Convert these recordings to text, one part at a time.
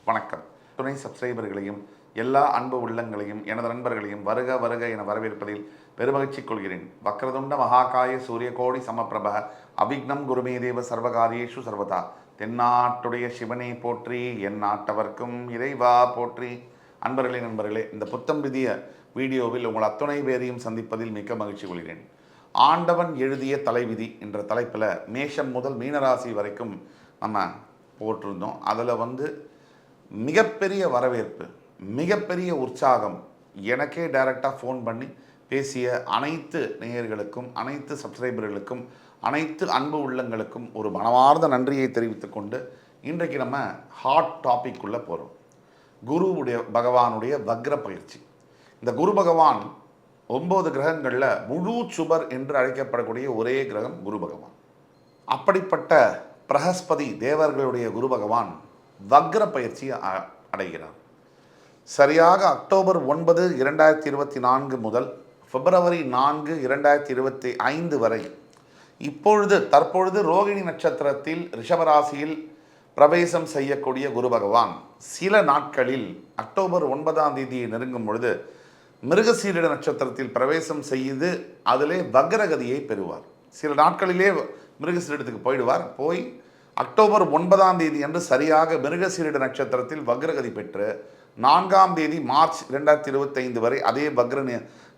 வணக்கம். துணை சப்ஸ்கிரைபர்களையும் எல்லா அன்பு உள்ளங்களையும் எனது நண்பர்களையும் வருக வருக என வரவேற்பதில் பெருமகிழ்ச்சி கொள்கிறேன். வக்ரதுண்ட மகாகாய சூரியகோடி சமப்பிரப அவிக்னம் குருமே தேவ சர்வகாரியேஷு சர்வதா. தென்னாட்டுடைய சிவனை போற்றி, என் நாட்டவர்க்கும் இறைவா போற்றி. நண்பர்களே, இந்த புத்தம் விதிய வீடியோவில் உங்கள் அத்துணை பேரையும் சந்திப்பதில் மிக்க மகிழ்ச்சி கொள்கிறேன். ஆண்டவன் எழுதிய தலைவிதி என்ற தலைப்பில் மேஷம் முதல் மீனராசி வரைக்கும் நம்ம போட்டிருந்தோம். அதில் மிகப்பெரிய வரவேற்பு, மிகப்பெரிய உற்சாகம். எனக்கே டைரெக்டாக ஃபோன் பண்ணி பேசிய அனைத்து நேயர்களுக்கும், அனைத்து சப்ஸ்கிரைபர்களுக்கும், அனைத்து அன்பு உள்ளங்களுக்கும் ஒரு மனமார்ந்த நன்றியை தெரிவித்து கொண்டு இன்றைக்கு நம்ம ஹாட் டாபிக் உள்ள போகிறோம். குருவுடைய பகவானுடைய வக்ர பயிற்சி. இந்த குரு பகவான் 9 கிரகங்களில் முழு சுபர் என்று அழைக்கப்படக்கூடிய ஒரே கிரகம் குரு பகவான். அப்படிப்பட்ட பிரகஸ்பதி தேவர்களுடைய குரு பகவான் வக்ர பயிற்சி அடைகிறார். சரியாக அக்டோபர் 9, 2024 முதல் பிப்ரவரி 4, 2025 வரை தற்பொழுது ரோகிணி நட்சத்திரத்தில் ரிஷபராசியில் பிரவேசம் செய்யக்கூடிய குரு பகவான் சில நாட்களில் அக்டோபர் 9ஆம் தேதியை நெருங்கும் பொழுது மிருகசீரிட நட்சத்திரத்தில் பிரவேசம் செய்து அதிலே வக்ரகதியை பெறுவார். சில நாட்களிலே மிருகசீரிடத்துக்கு போயிடுவார். போய் அக்டோபர் 9ஆம் தேதி அன்று சரியாக மிருகசீரிட நட்சத்திரத்தில் வக்ரகதி பெற்று 4ஆம் தேதி மார்ச் 2025 வரை அதே வக்ர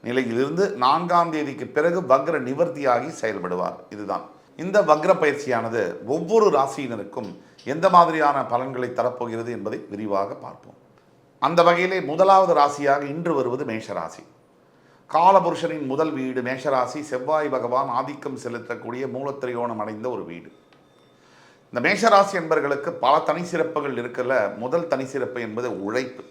நிலையிலிருந்து 4ஆம் தேதிக்கு பிறகு வக்ர நிவர்த்தியாகி செயல்படுவார். இதுதான் இந்த வக்ர பயிற்சியானது ஒவ்வொரு ராசியினருக்கும் எந்த மாதிரியான பலன்களை தரப்போகிறது என்பதை விரிவாக பார்ப்போம். அந்த வகையிலே முதலாவது ராசியாக இன்று வருவது மேஷராசி. காலபுருஷனின் முதல் வீடு மேஷராசி. செவ்வாய் பகவான் ஆதிக்கம் செலுத்தக்கூடிய மூலத்திரிகோணம் அடைந்த ஒரு வீடு. இந்த மேஷராசி என்பவர்களுக்கு பல தனி சிறப்புகள் இருக்கல. முதல் தனி சிறப்பு என்பது உழைப்பு.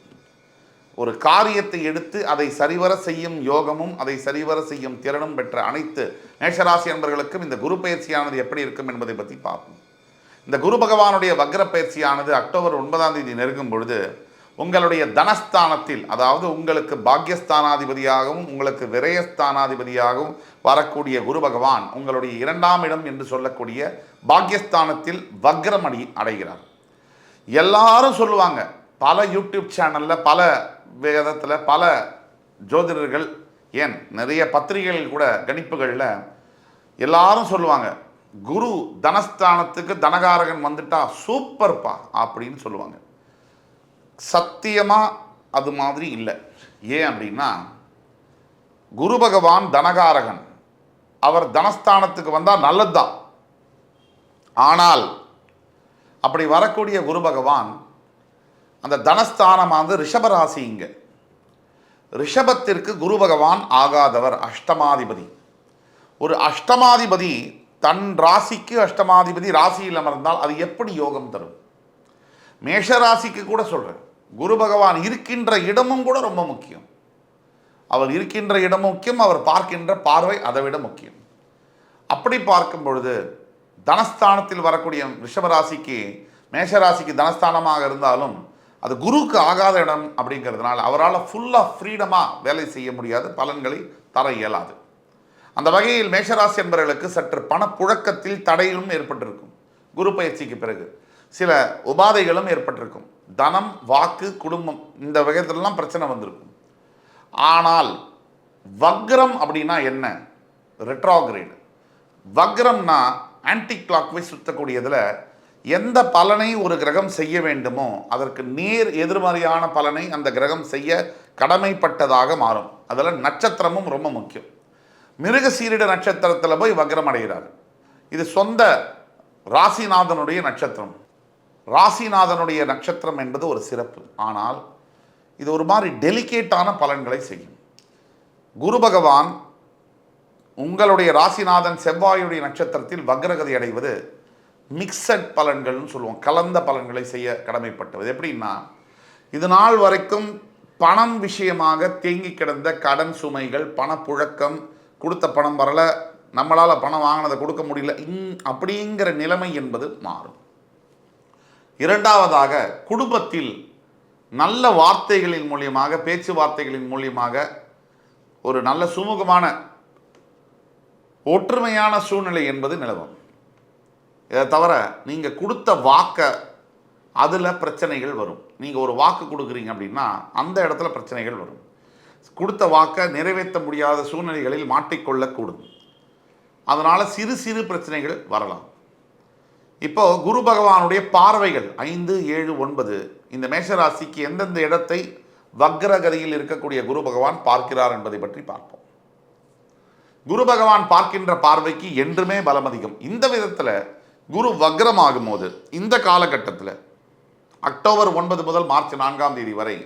ஒரு காரியத்தை எடுத்து அதை சரிவர செய்யும் யோகமும் அதை சரிவர செய்யும் திறனும் பெற்ற அனைத்து மேஷராசி என்பவர்களுக்கும் இந்த குரு பயிற்சியானது எப்படி இருக்கும் என்பதை பற்றி பார்ப்போம். இந்த குரு பகவானுடைய வக்ர பயிற்சியானது அக்டோபர் 9ஆம் தேதி நெருங்கும் பொழுது உங்களுடைய தனஸ்தானத்தில், அதாவது உங்களுக்கு பாக்யஸ்தானாதிபதியாகவும் உங்களுக்கு விரயஸ்தானாதிபதியாகவும் வரக்கூடிய குரு பகவான் உங்களுடைய 2ஆம் இடம் என்று சொல்லக்கூடிய பாக்யஸ்தானத்தில் வக்ரம் அடைகிறார். எல்லாரும் சொல்லுவாங்க, பல யூடியூப் சேனலில், பல வேதத்தில், பல ஜோதிடர்கள், ஏன் நிறைய பத்திரிகைகள் கூட கணிப்புகளில் எல்லாரும் சொல்லுவாங்க, குரு தனஸ்தானத்துக்கு தனகாரகன் வந்துட்டா சூப்பர்ப்பா அப்படின்னு சொல்லுவாங்க. சத்தியமாக அது மாதிரி இல்லை. ஏன் அப்படின்னா, குரு பகவான் தனகாரகன், அவர் தனஸ்தானத்துக்கு வந்தால் நல்லது தான். ஆனால் அப்படி வரக்கூடிய குரு பகவான் அந்த தனஸ்தானமானது ரிஷபராசி. இங்கே ரிஷபத்திற்கு குரு பகவான் ஆகாதவர், அஷ்டமாதிபதி. ஒரு அஷ்டமாதிபதி தன் ராசிக்கு அஷ்டமாதிபதி ராசியில் அமர்ந்தால் அது எப்படி யோகம் தரும்? மேஷராசிக்கு கூட சொல்கிறேன், குரு பகவான் இருக்கின்ற இடமும் கூட ரொம்ப முக்கியம். அவர் இருக்கின்ற இடம் முக்கியம், அவர் பார்க்கின்ற பார்வை அதை விட முக்கியம். அப்படி பார்க்கும் பொழுது தனஸ்தானத்தில் வரக்கூடிய ரிஷபராசிக்கு மேஷராசிக்கு தனஸ்தானமாக இருந்தாலும் அது குருவுக்கு ஆகாத இடம் அப்படிங்கிறதுனால அவரால் ஃபுல்லாக ஃப்ரீடமாக வேலை செய்ய முடியாது, பலன்களை தர இயலாது. அந்த வகையில் மேஷராசி என்பவர்களுக்கு சற்று பணப்புழக்கத்தில் தடையும் ஏற்பட்டிருக்கும். குரு பயிற்சிக்கு பிறகு சில உபாதைகளும் ஏற்பட்டிருக்கும். தனம், வாக்கு, குடும்பம் இந்த வகையிலெல்லாம் பிரச்சனை வந்திருக்கும். ஆனால் வக்ரம் அப்படின்னா என்ன? ரெட்ரோகிரேட். வக்ரம்னா ஆன்டி கிளாக்வைஸ் சுற்றக்கூடியதில் எந்த பலனை ஒரு கிரகம் செய்ய வேண்டுமோ அதற்கு நேர் எதிர்மறையான பலனை அந்த கிரகம் செய்ய கடமைப்பட்டதாக மாறும். அதில் நட்சத்திரமும் ரொம்ப முக்கியம். மிருகசீரிட நட்சத்திரத்தில் போய் வக்ரம் அடைகிறார். இது சொந்த ராசிநாதனுடைய நட்சத்திரம். ராசிநாதனுடைய நட்சத்திரம் என்பது ஒரு சிறப்பு. ஆனால் இது ஒரு மாதிரி டெலிகேட்டான பலன்களை செய்யும். குரு பகவான் உங்களுடைய ராசிநாதன் செவ்வாயுடைய நட்சத்திரத்தில் வக்ரகதி அடைவது மிக்சட் பலன்கள்னு சொல்லுவோம். கலந்த பலன்களை செய்ய கடமைப்பட்டது. எப்படின்னா, இது நாள் வரைக்கும் பணம் விஷயமாக தேங்கி கிடந்த கடன் சுமைகள், பணப்புழக்கம், கொடுத்த பணம் வரல, நம்மளால் பணம் வாங்கினதை கொடுக்க முடியல, அப்படிங்கிற நிலைமை என்பது மாறும். இரண்டாவதாக, குடும்பத்தில் நல்ல வார்த்தைகளின் மூலியமாக, பேச்சுவார்த்தைகளின் மூலியமாக ஒரு நல்ல சுமூகமான ஒற்றுமையான சூழ்நிலை என்பது நிலவும். இதை தவிர நீங்கள் கொடுத்த வாக்கை அதில் பிரச்சனைகள் வரும். நீங்கள் ஒரு வாக்கு கொடுக்குறீங்க அப்படின்னா அந்த இடத்துல பிரச்சனைகள் வரும். கொடுத்த வாக்கை நிறைவேற்ற முடியாத சூழ்நிலைகளில் மாட்டிக்கொள்ளக்கூடும். அதனால் சிறு சிறு பிரச்சனைகள் வரலாம். இப்போ குரு பகவானுடைய பார்வைகள் 5, 7, 9 இந்த மேஷராசிக்கு எந்தெந்த இடத்தை வக்ரகதியில் இருக்கக்கூடிய குரு பகவான் பார்க்கிறார் என்பதை பற்றி பார்ப்போம். குரு பகவான் பார்க்கின்ற பார்வைக்கு என்றுமே பலம் அதிகம். இந்த விதத்தில் குரு வக்ரமாகும் போது இந்த காலகட்டத்தில் அக்டோபர் 9 முதல் மார்ச் 4ஆம் தேதி வரை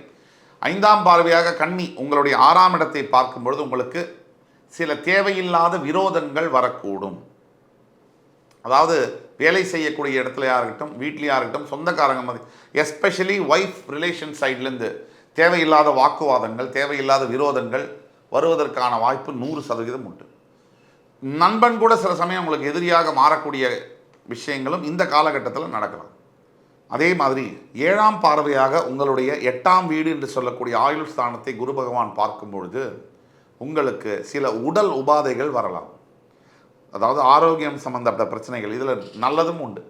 5ஆம் பார்வையாக கன்னி உங்களுடைய 6ஆம் இடத்தை பார்க்கும் பொழுது உங்களுக்கு சில தேவையில்லாத விரோதங்கள் வரக்கூடும். அதாவது வேலை செய்யக்கூடிய இடத்துலையா இருக்கட்டும், வீட்லையா இருக்கட்டும், சொந்தக்காரங்க எஸ்பெஷலி ஒய்ஃப் ரிலேஷன் சைட்லேருந்து தேவையில்லாத வாக்குவாதங்கள், தேவையில்லாத விரோதங்கள் வருவதற்கான வாய்ப்பு 100% உண்டு. நண்பன் கூட சில சமயம் உங்களுக்கு எதிரியாக மாறக்கூடிய விஷயங்களும் இந்த காலகட்டத்தில் நடக்கலாம். அதே மாதிரி 7ஆம் பார்வையாக உங்களுடைய 8ஆம் வீடு என்று சொல்லக்கூடிய ஆயுள் ஸ்தானத்தை குரு பகவான் பார்க்கும் பொழுது உங்களுக்கு சில உடல் உபாதைகள் வரலாம். அதாவது ஆரோக்கியம் சம்பந்தப்பட்ட பிரச்சனைகள், இதில் நல்லதும் உண்டு.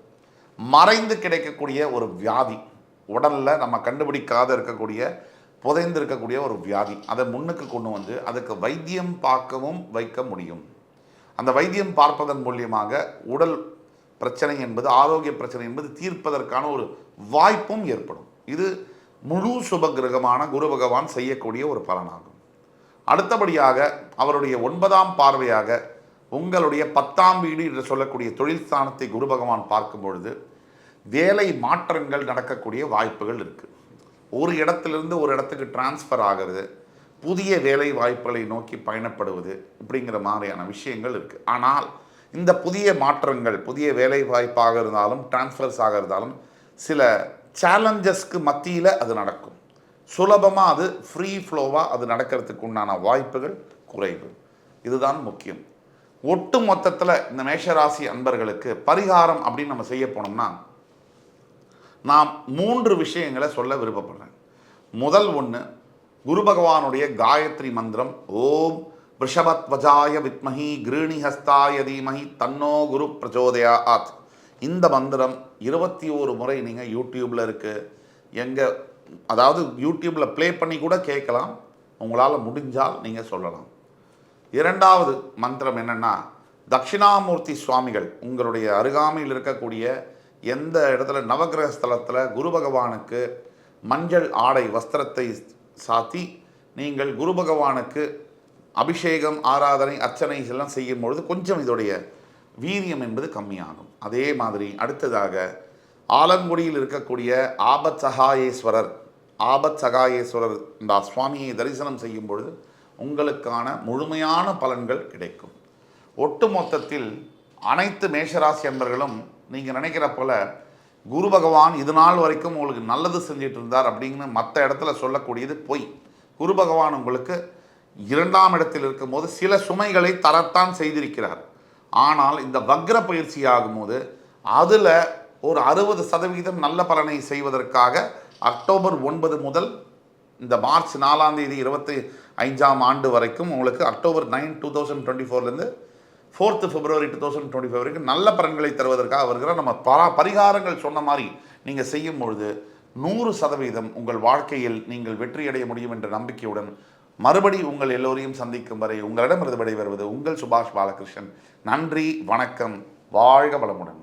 மறைந்து கிடைக்கக்கூடிய ஒரு வியாதி, உடலில் நம்ம கண்டுபிடிக்காத இருக்கக்கூடிய புதைந்து இருக்கக்கூடிய ஒரு வியாதி, அதை முன்னுக்கு கொண்டு வந்து அதுக்கு வைத்தியம் பார்க்கவும் வைக்க முடியும். அந்த வைத்தியம் பார்ப்பதன் மூலியமாக உடல் பிரச்சனை என்பது, ஆரோக்கிய பிரச்சனை என்பது தீர்ப்பதற்கான ஒரு வாய்ப்பும் ஏற்படும். இது முழு சுபகிரகமான குரு பகவான் செய்யக்கூடிய ஒரு பலனாகும். அடுத்தபடியாக அவருடைய 9ஆம் பார்வையாக உங்களுடைய 10ஆம் வீடு என்று சொல்லக்கூடிய தொழில் ஸ்தானத்தை குரு பகவான் பார்க்கும் பொழுது வேலை மாற்றங்கள் நடக்கக்கூடிய வாய்ப்புகள் இருக்குது. ஒரு இடத்திலிருந்து ஒரு இடத்துக்கு டிரான்ஸ்ஃபர் ஆகிறது, புதிய வேலை வாய்ப்புகளை நோக்கி பயணப்படுவது, இப்படிங்கிற மாதிரியான விஷயங்கள் இருக்குது. ஆனால் இந்த புதிய மாற்றங்கள், புதிய வேலை வாய்ப்பாக இருந்தாலும் டிரான்ஸ்ஃபர்ஸாக இருந்தாலும் சில சேலஞ்சஸ்க்கு மத்தியில் அது நடக்கும். சுலபமாக அது ஃப்ரீ ஃப்ளோவாக அது நடக்கிறதுக்கு உண்டான வாய்ப்புகள் குறைவு. இதுதான் முக்கியம். ஒட்டு மொத்தத்தில் இந்த மேஷராசி அன்பர்களுக்கு பரிகாரம் அப்படின்னு நம்ம செய்ய போனோம்னா நான் 3 விஷயங்களை சொல்ல விருப்பப்படுறேன். முதல் ஒன்று, குரு பகவானுடைய காயத்ரி மந்திரம் ஓம் ரிஷபத்வஜாய வித்மஹி கிருணிஹஸ்தாய தீமஹி தன்னோ குரு பிரச்சோதயாத். இந்த மந்திரம் 21 முறை நீங்கள் யூடியூப்பில் இருக்குது, அதாவது யூடியூப்பில் ப்ளே பண்ணி கூட கேட்கலாம். உங்களால் முடிஞ்சால் நீங்கள் சொல்லலாம். 2வது மந்திரம் என்னென்னா, தட்சிணாமூர்த்தி சுவாமிகள் உங்களுடைய அருகாமையில் இருக்கக்கூடிய எந்த இடத்துல நவகிரக ஸ்தலத்தில் குரு பகவானுக்கு மஞ்சள் ஆடை வஸ்திரத்தை சாத்தி நீங்கள் குரு பகவானுக்கு அபிஷேகம், ஆராதனை, அர்ச்சனை எல்லாம் செய்யும் பொழுது கொஞ்சம் இதோடைய வீரியம் என்பது கம்மியாகும். அதே மாதிரி அடுத்ததாக ஆலங்குடியில் இருக்கக்கூடிய ஆபத் சகாயேஸ்வரர் இந்த சுவாமியை தரிசனம் செய்யும் பொழுது உங்களுக்கான முழுமையான பலன்கள் கிடைக்கும். ஒட்டு மொத்தத்தில் அனைத்து மேஷராசி அன்பர்களும் நீங்கள் நினைக்கிற போல் குரு பகவான் இது நாள் வரைக்கும் உங்களுக்கு நல்லது செஞ்சிட்டு இருந்தார் அப்படின்னு மற்ற இடத்துல சொல்லக்கூடியது பொய். குரு பகவான் உங்களுக்கு 2ஆம் இடத்தில் இருக்கும்போது சில சுமைகளை தரத்தான் செய்திருக்கிறார். ஆனால் இந்த வக்ர பயிற்சி ஆகும்போது அதில் ஒரு 60% நல்ல பலனை செய்வதற்காக அக்டோபர் 9 முதல் இந்த மார்ச் 4ஆம் தேதி 25ஆம் ஆண்டு வரைக்கும் உங்களுக்கு அக்டோபர் 9, 2024 4th February 2025 வரைக்கும் நல்ல பலன்களை தருவதற்காக வருகிற நம்ம பரிகாரங்கள் சொன்ன மாதிரி நீங்கள் செய்யும் பொழுது 100% உங்கள் வாழ்க்கையில் நீங்கள் வெற்றியடைய முடியும் என்ற நம்பிக்கையுடன் மறுபடி உங்கள் எல்லோரையும் சந்திக்கும் வரை உங்களிடமிருந்து விடைபெறுவது உங்கள் சுபாஷ் பாலகிருஷ்ணன். நன்றி, வணக்கம், வாழ்க வளமுடன்.